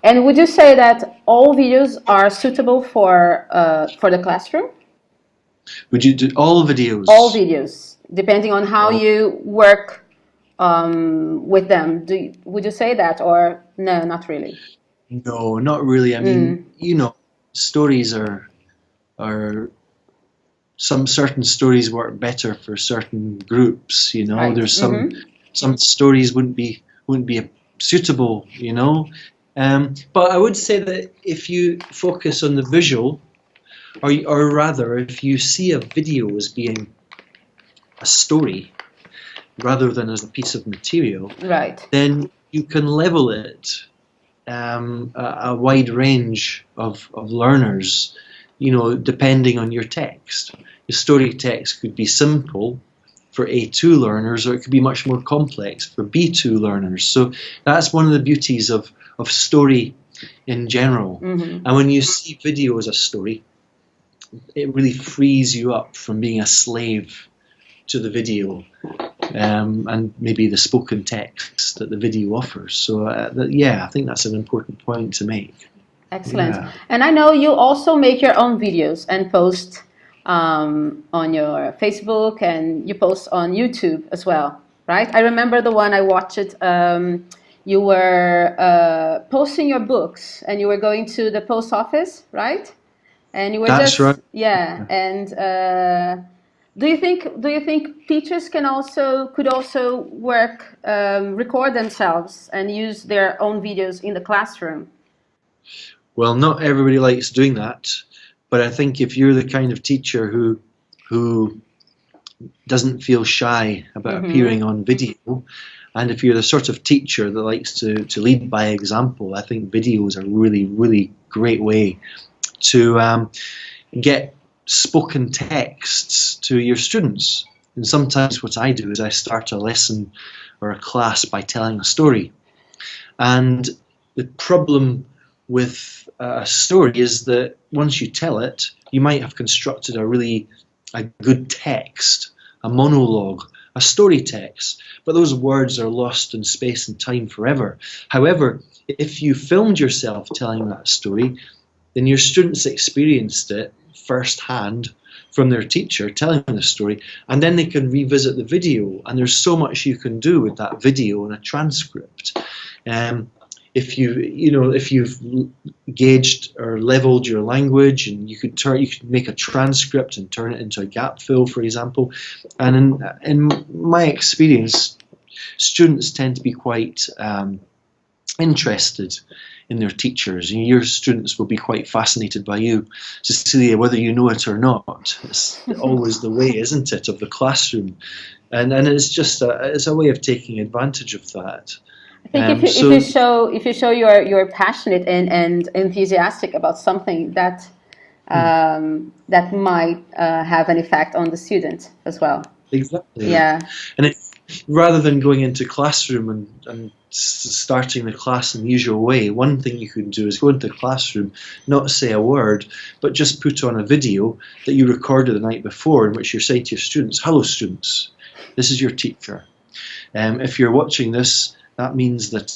And would you say that all videos are suitable for the classroom? Would you do all All videos? videos, depending on how Oh, you work with them. Would you say that, or no, not really? no, not really. I mean, Mm, stories are some certain stories work better for certain groups. right. There's some stories wouldn't be suitable. But I would say that if you focus on the visual, or rather, if you see a video as being a story rather than as a piece of material, Right. then you can level it a wide range of learners, depending on your text. The story text could be simple for A2 learners, or it could be much more complex for B2 learners. So that's one of the beauties of story in general. Hmm. And when you see video as a story, it really frees you up from being a slave to the video, and maybe the spoken text that the video offers. So, yeah, I think that's an important point to make. Excellent. Yeah, And I know you also make your own videos and post on your Facebook, and you post on YouTube as well, right? I remember the one I watched it. You were posting your books, and you were going to the post office, right? And you were that's right. just, yeah. And do you think teachers could also work record themselves and use their own videos in the classroom? Well, not everybody likes doing that, but I think if you're the kind of teacher who doesn't feel shy about appearing Mm-hmm. on video, and if you're the sort of teacher that likes to lead by example, I think videos are really, really great way to get spoken texts to your students. And sometimes what I do is I start a lesson or a class by telling a story. And the problem with a story is that once you tell it, you might have constructed a good text, a monologue, a story text, but those words are lost in space and time forever. However, if you filmed yourself telling that story, then your students experienced it firsthand from their teacher telling the story, and then they can revisit the video. And there's so much you can do with that video and a transcript. Um, if you've gauged or leveled your language, and you could make a transcript and turn it into a gap fill, for example. And in my experience, students tend to be quite interested in their teachers, and your students will be quite fascinated by you, Cecilia, whether you know it or not. It's always the way, isn't it, of the classroom, and it's just it's a way of taking advantage of that. I think if you if you So show if you show you're passionate and enthusiastic about something, that might have an effect on the student as well. exactly, Yeah. and rather than going into classroom and starting the class in the usual way, one thing you can do is go into the classroom, not say a word, but just put on a video that you recorded the night before, in which you're saying to your students, "Hello, students. This is your teacher. If you're watching this, that means that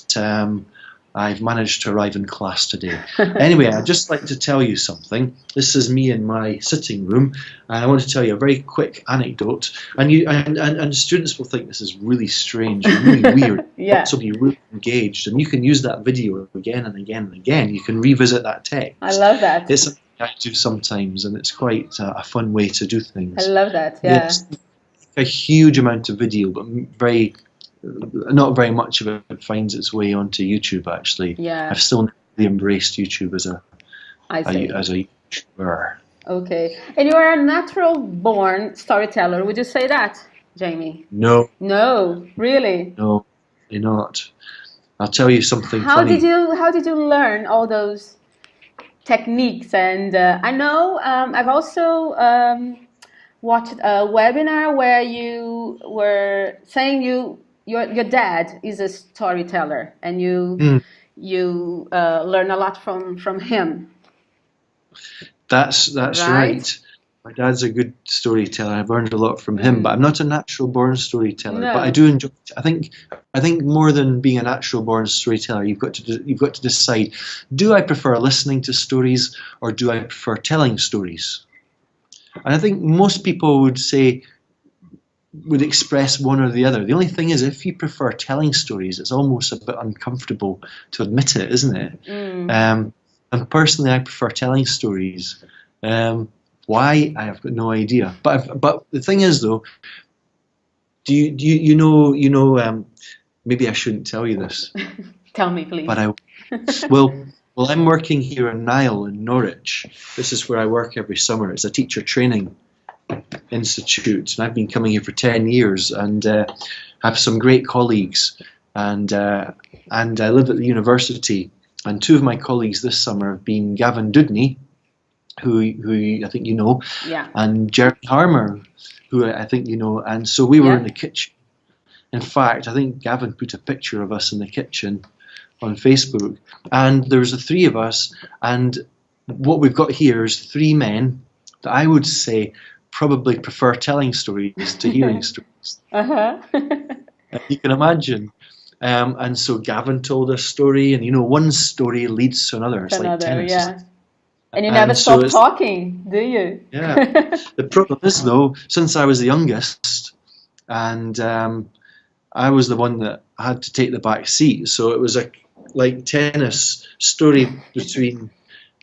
I've managed to arrive in class today. Anyway, I'd just like to tell you something. This is me in my sitting room, and I want to tell you a very quick anecdote. And students will think this is really strange and really weird. Yeah. Also be really engaged, and you can use that video again and again and again. You can revisit that I text. love that. It's something I do sometimes, and it's quite a fun way to do I things. love that. Yeah. Yes, a huge amount of video, but very not very much of it finds its way onto YouTube. Actually, Yeah. I've still not really embraced YouTube as I see. a YouTuber. Okay. And you are a natural born storyteller. Would you say that, Jamie? No, No, really. no, you're not. I'll tell you something How did funny. you how did you learn all those techniques? And I know I've also watched a webinar where you were saying your dad is a storyteller, and you Hmm, you learn a lot from him, that's right? right. My dad's a good storyteller. I've learned a lot from him, but I'm not a natural born storyteller. But I No. do enjoy. I think more than being a natural born storyteller, you've got to decide: do I prefer listening to stories or do I prefer telling stories? And I think most people would express one or the other. The only thing is, if you prefer telling stories, it's almost a bit uncomfortable to admit it, isn't it? And personally, I prefer telling stories. Why? I have got no idea. But the thing is, though, maybe I shouldn't tell you this, Tell me, please. but well, I'm working here in Niall in Norwich. This is where I work every summer. It's a teacher training institute, and I've been coming here for 10 years, and have some great colleagues, and I live at the university, and two of my colleagues this summer have been Gavin Dudney, who I think you know, Yeah. and Jeremy Harmer, who I think you know, and so we were in the kitchen. In fact, I think Gavin put a picture of us in the kitchen on Facebook, and there's the three of us, and what we've got here is three men that I would say probably prefer telling stories to hearing stories. You can imagine. And so Gavin told a story, and one story leads to another. It's like tennis. Yeah. And you never stop talking, do you? Yeah. The problem is, though, since I was the youngest, and I was the one that had to take the back seat, so it was like tennis story between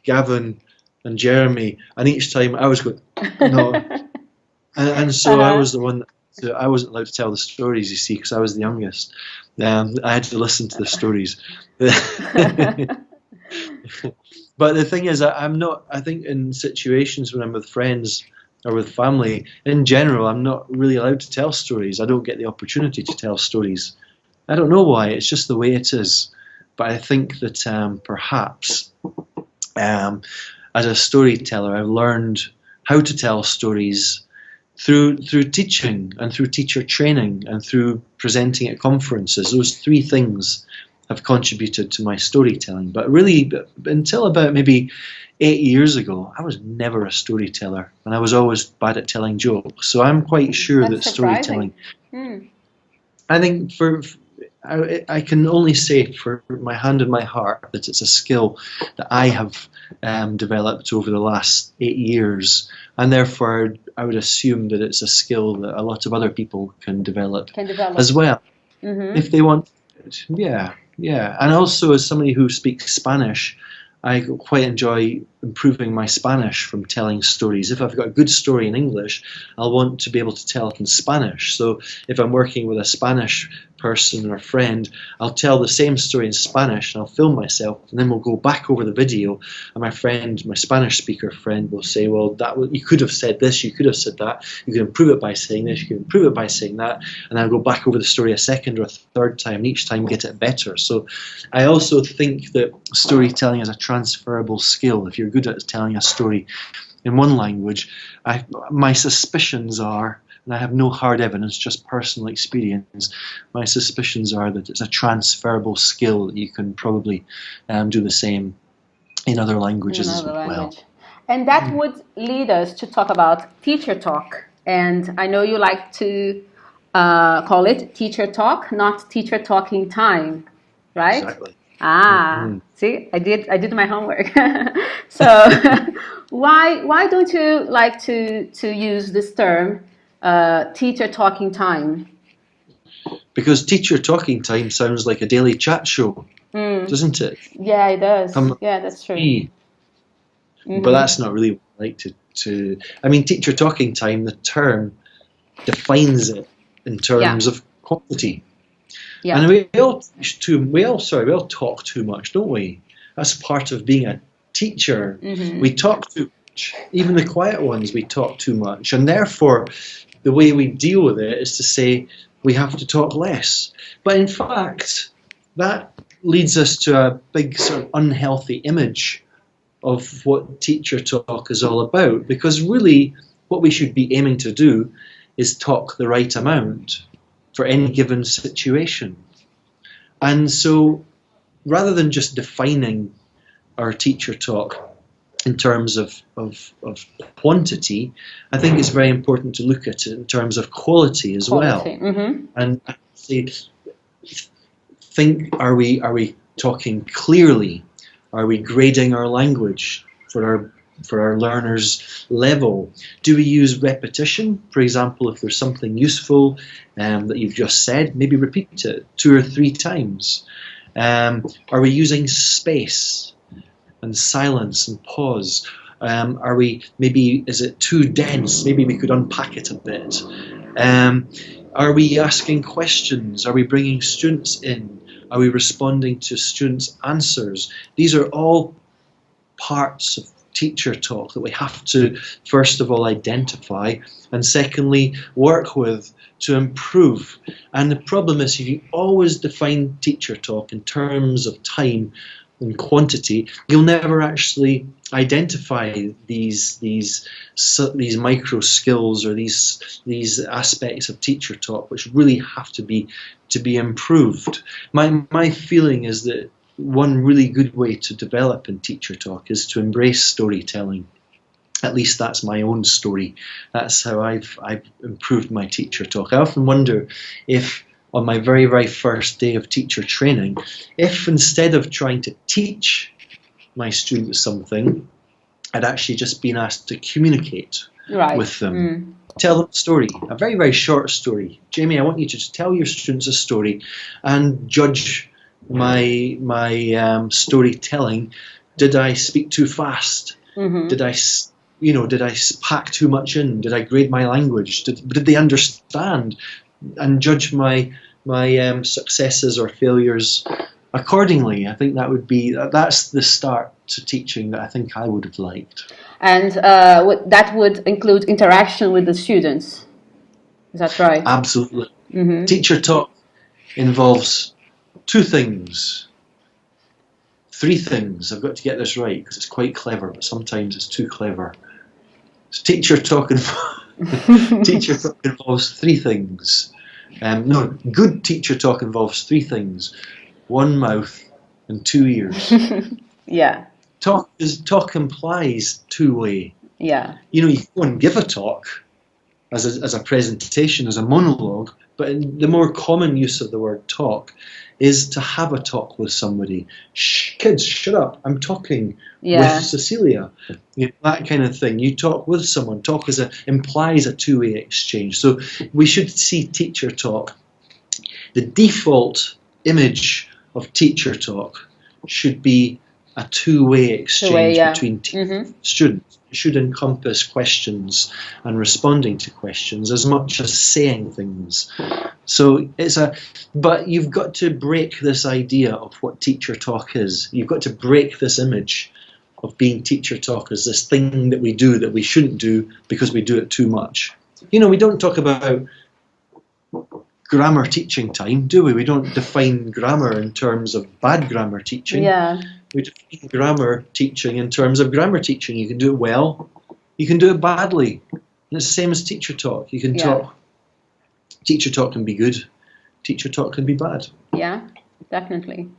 Gavin and Jeremy, and each time I was going, no. And so I was the one that I wasn't allowed to tell the stories, you see, because I was the youngest. I had to listen to the stories. But the thing is, I think in situations when I'm with friends or with family, in general, I'm not really allowed to tell stories. I don't get the opportunity to tell stories. I don't know why, it's just the way it is. But I think that perhaps as a storyteller, I've learned how to tell stories through teaching and through teacher training and through presenting at conferences. Those three things have contributed to my storytelling. But really, until about maybe 8 years ago, I was never a storyteller, and I was always bad at telling jokes. So I'm quite sure that storytelling, I think I can only say for my hand and my heart that it's a skill that I have developed over the last 8 years, and therefore I would assume that it's a skill that a lot of other people can develop as well, if they want it. Yeah. And also, as somebody who speaks Spanish, I quite enjoy improving my Spanish from telling stories. If I've got a good story in English, I'll want to be able to tell it in Spanish. So if I'm working with a Spanish person or friend, I'll tell the same story in Spanish, and I'll film myself, and then we'll go back over the video, and my Spanish speaker friend will say, well, you could have said this, you could have said that, you can improve it by saying this, you can improve it by saying that, and I'll go back over the story a second or a third time, and each time get it better. So I also think that storytelling is a transferable skill. If you're good at telling a story in one language, my suspicions are, and I have no hard evidence, just personal experience, my suspicions are that it's a transferable skill that you can probably do the same in other languages as well. And that would lead us to talk about teacher talk. And I know you like to call it teacher talk, not teacher talking time, right? Exactly. See, I did my homework. So why don't you like to use this term, teacher talking time? Because teacher talking time sounds like a daily chat show, doesn't it? Yeah, it does. Yeah, that's true. But that's not really what I like to. I mean, teacher talking time, the term defines it in terms of quality. Yeah. And we all talk too much, don't we? That's part of being a teacher. We talk too much. Even the quiet ones, we talk too much. And therefore, the way we deal with it is to say we have to talk less. But in fact, that leads us to a big sort of unhealthy image of what teacher talk is all about. Because really, what we should be aiming to do is talk the right amount for any given situation. And so rather than just defining our teacher talk in terms of quantity, I think it's very important to look at it in terms of quality as well. Mm-hmm. And I say, are we talking clearly? Are we grading our language for our learners' level? Do we use repetition? For example, if there's something useful that you've just said, maybe repeat it 2 or 3 times. Are we using space and silence and pause? Is it too dense? Maybe we could unpack it a bit. Are we asking questions? Are we bringing students in? Are we responding to students' answers? These are all parts of teacher talk that we have to, first of all, identify, and secondly, work with to improve. And the problem is, if you always define teacher talk in terms of time and quantity, you'll never actually identify these micro skills or these aspects of teacher talk, which really have to be improved. My feeling is that one really good way to develop in teacher talk is to embrace storytelling. At least that's my own story. That's how I've improved my teacher talk. I often wonder if on my very, very first day of teacher training, if instead of trying to teach my students something, I'd actually just been asked to communicate with them. Tell them a story, a very, very short story. Jamie, I want you to just tell your students a story and judge my storytelling. Did I speak too fast? Mm-hmm. Did I pack too much in? Did I grade my language? Did they understand? And judge my successes or failures accordingly. I think that's the start to teaching that I think I would have liked. And that would include interaction with the students. Is that right? Absolutely. Mm-hmm. Teacher talk involves 2 things. 3 things. I've got to get this right because it's quite clever, but sometimes it's too clever. So teacher talk involves 3 things. Good teacher talk involves 3 things: 1 mouth and 2 ears. Yeah. Talk implies 2-way. Yeah. You go and give a talk as a presentation, as a monologue, but the more common use of the word talk is to have a talk with somebody. Shh, kids, shut up! I'm talking with Cecilia. That kind of thing. You talk with someone. Talk implies a 2-way exchange. So we should see teacher talk. The default image of teacher talk should be a 2-way exchange between students. It should encompass questions and responding to questions as much as saying things. So but you've got to break this idea of what teacher talk is. You've got to break this image of being teacher talk as this thing that we do that we shouldn't do because we do it too much. We don't talk about grammar teaching time, do we? We don't define grammar in terms of bad grammar teaching. Yeah. We define grammar teaching in terms of grammar teaching. You can do it well, you can do it badly. And it's the same as teacher talk. You can talk. Teacher talk can be good. Teacher talk can be bad. Yeah, definitely.